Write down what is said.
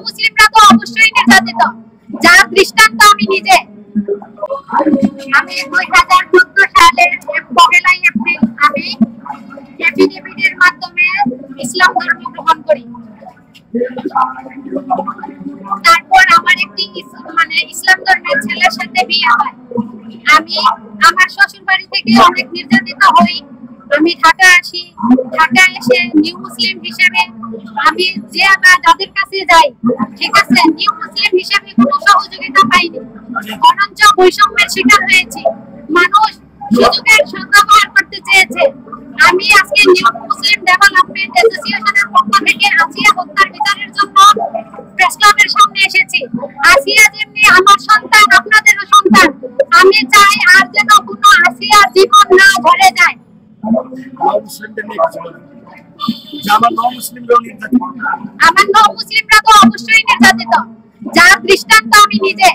মুসলিমরা তো অবশ্যই নির্যাতিত, যার দৃষ্টান্ত আমি নিজে। আমি 2014 সালের 1 এপ্রিল আমি এফিডেভিটের মাধ্যমে ইসলাম ধর্ম গ্রহণ করি। তারপর আমার একটি ইসলাম ধর্মের ছেলের সাথে বিয়ে হয়। আমি আমার শ্বশুর বাড়ি থেকে অনেক নির্যাতিত হই। আমি ঢাকা আসি। ঢাকা এসে নিউ মুসলিম হিসেবে আমি যাদের কাছে যাই, ঠিক আছে, নিউ মুসলিম হিসেবে কোনো সহযোগিতা পাইনি, বরঞ্চ বৈষম্যের শিকার হয়েছি। মানুষ সুযোগের সদ্ব্যবহার করতে চেয়েছে। আমি আজকে নিউ মুসলিম ডেভেলপমেন্ট অ্যাসোসিয়েশনের পক্ষ থেকে আসিয়া হত্যার বিচারের জন্য প্রেস ক্লাবের সামনে এসেছি। আসিয়া যেমনি আমার সন্তান, আপনাদেরও সন্তান। আমি চাই আর যেন কোনো আসিয়া জীবন না ঝরে যায়। আমার মুসলিমরা তো অবশ্যই নির্যাতিত, যার দৃষ্টান্ত আমি নিজে।